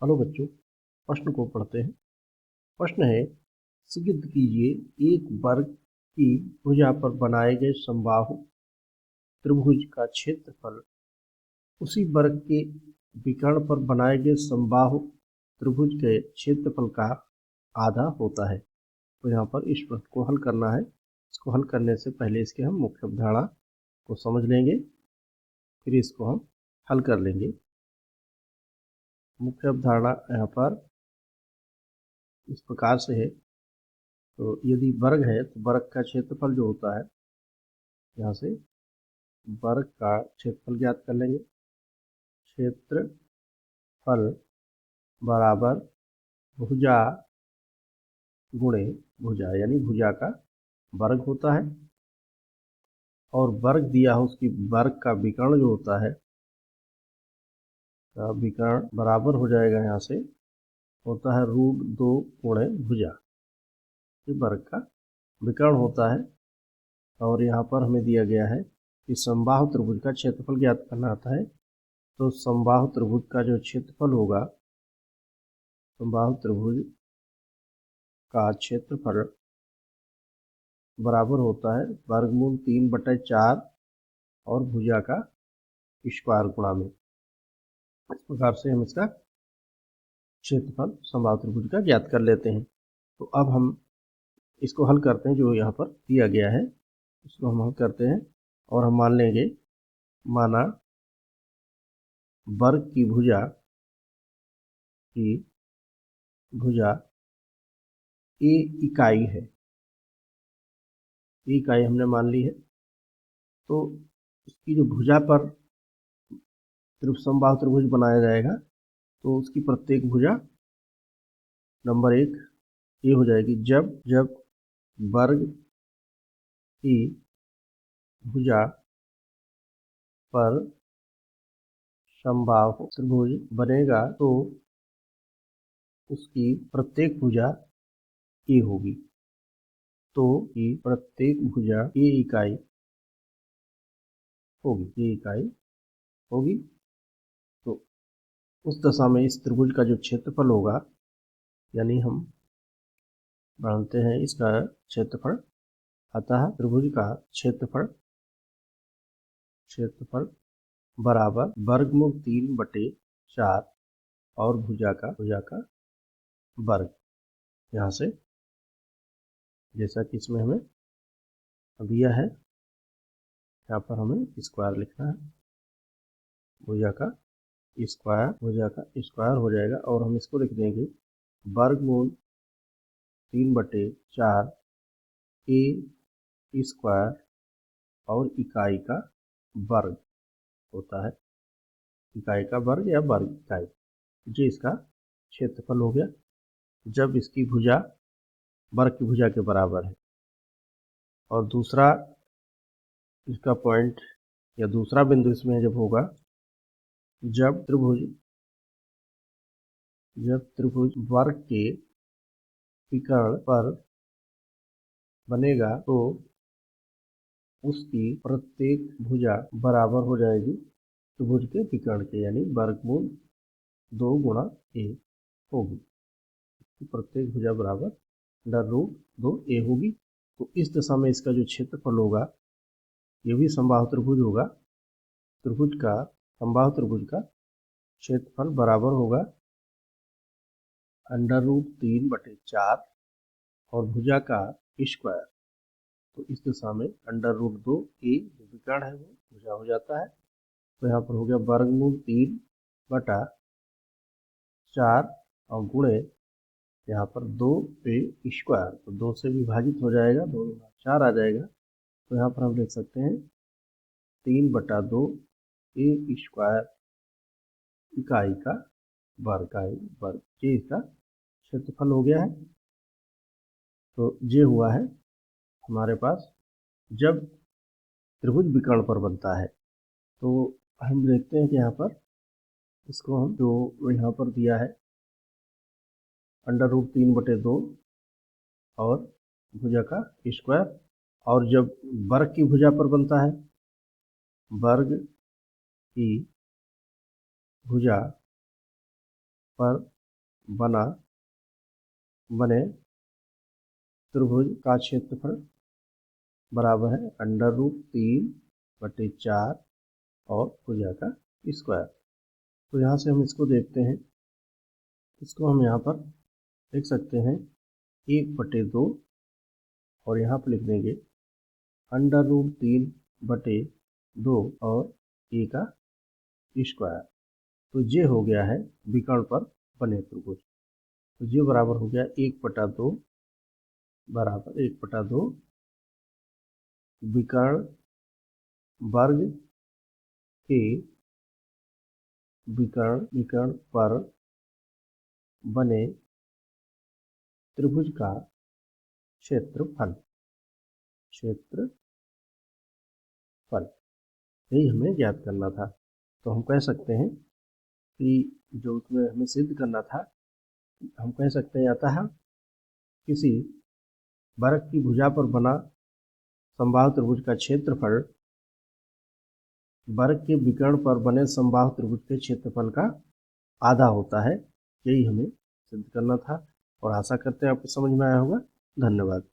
Hello बच्चों, प्रश्न को पढ़ते हैं। प्रश्न है, सिद्ध कीजिए एक वर्ग की भुजा पर बनाए गए समबाहु त्रिभुज का क्षेत्रफल उसी वर्ग के विकर्ण पर बनाए गए समबाहु त्रिभुज के क्षेत्रफल का आधा होता है। तो यहाँ पर इस प्रश्न को हल करना है। इसको हल करने से पहले इसके हम मुख्य अवधारणा को समझ लेंगे, फिर इसको हम हल कर लेंगे। मुख्य अवधारणा यहाँ पर इस प्रकार से है। तो यदि वर्ग है तो वर्ग का क्षेत्रफल जो होता है, यहाँ से वर्ग का क्षेत्रफल ज्ञात कर लेंगे। क्षेत्रफल बराबर भुजा गुणे भुजा, यानी भुजा का वर्ग होता है। और वर्ग दिया हो उसकी वर्ग का विकर्ण जो होता है, विकर्ण बराबर हो जाएगा, यहाँ से होता है √2 गुणे भुजा। ये वर्ग का विकर्ण होता है। और यहाँ पर हमें दिया गया है कि समबाहु त्रिभुज का क्षेत्रफल ज्ञात करना आता है। तो समबाहु त्रिभुज का जो क्षेत्रफल होगा, समबाहु त्रिभुज का क्षेत्रफल बराबर होता है वर्गमूल 3/4 और भुजा का स्क्वायर गुणा में। इस प्रकार से हम इसका क्षेत्रफल समबाहु त्रिभुज का ज्ञात कर लेते हैं। तो अब हम इसको हल करते हैं। जो यहाँ पर दिया गया है इसको हम हल करते हैं और हम मान लेंगे, माना वर्ग की भुजा ए इकाई है। ए इकाई हमने मान ली है। तो इसकी जो भुजा पर समबाहु त्रिभुज बनाया जाएगा, तो उसकी प्रत्येक भुजा नंबर 1 ये हो जाएगी, जब वर्ग की भुजा पर समबाहु त्रिभुज बनेगा तो उसकी प्रत्येक भुजा ए होगी। तो ये प्रत्येक भुजा ए इकाई होगी। तो उस दशा में इस त्रिभुज का जो क्षेत्रफल होगा, यानी हम जानते हैं इसका क्षेत्रफल, अतः त्रिभुज का क्षेत्रफल बराबर वर्गमूल 3/4 और भुजा का वर्ग। यहाँ से जैसा कि इसमें हमें दिया है, यहाँ पर हमें स्क्वायर लिखना है। भुजा का स्क्वायर हो जाएगा और हम इसको लिख देंगे वर्गमूल 3/4 ए स्क्वायर और इकाई का वर्ग होता है। इकाई का वर्ग या वर्ग इकाई, जो इसका क्षेत्रफल हो गया जब इसकी भुजा वर्ग की भुजा के बराबर है। और दूसरा इसका पॉइंट या दूसरा बिंदु इसमें जब होगा, जब त्रिभुज वर्ग के विकर्ण पर बनेगा तो उसकी प्रत्येक भुजा बराबर हो जाएगी त्रिभुज के विकर्ण के, यानी वर्गमूल 2 गुणा ए होगी। प्रत्येक भुजा बराबर √2 ए होगी। तो इस दशा में इसका जो क्षेत्रफल होगा, ये भी समबाहु त्रिभुज होगा। समबाहु त्रिभुज का क्षेत्रफल बराबर होगा √3/4 और भुजा का स्क्वायर। तो इस दशा में √2 ए जो विकर्ण है वो भुजा हो जाता है। तो यहाँ पर हो गया वर्गमूल 3/4 और गुणे यहाँ पर 2 पे स्क्वायर, तो 2 से विभाजित हो जाएगा, 2 गुणा 4 आ जाएगा। तो यहाँ पर हम लिख सकते हैं 3/2 ए स्क्वायर इकाई का वर्ग। ये इसका क्षेत्रफल हो गया है। तो ये हुआ है हमारे पास जब त्रिभुज विकर्ण पर बनता है। तो हम देखते हैं कि यहाँ पर इसको हम जो यहाँ पर दिया है √3/2 और भुजा का स्क्वायर, और जब वर्ग की भुजा पर बनता है, वर्ग की भुजा पर बने त्रिभुज का क्षेत्रफल बराबर है √3/4 और भुजा का स्क्वायर। तो यहाँ से हम इसको देखते हैं, इसको हम यहाँ पर लिख सकते हैं 1/2 और यहाँ पर लिख देंगे √3/2 और a का स्क्वायर। तो ये हो गया है विकर्ण पर बने त्रिभुज। तो ये बराबर हो गया 1/2 बराबर 1/2 विकर्ण वर्ग के विकर्ण पर बने त्रिभुज का क्षेत्रफल यही हमें ज्ञात करना था। तो हम कह सकते हैं कि जो उसमें हमें सिद्ध करना था, हम कह सकते हैं अतः किसी वर्ग की भुजा पर बना समबाहु त्रिभुज का क्षेत्रफल वर्ग के विकर्ण पर बने समबाहु त्रिभुज के क्षेत्रफल का आधा होता है। यही हमें सिद्ध करना था और आशा करते हैं आपको समझ में आया होगा। धन्यवाद।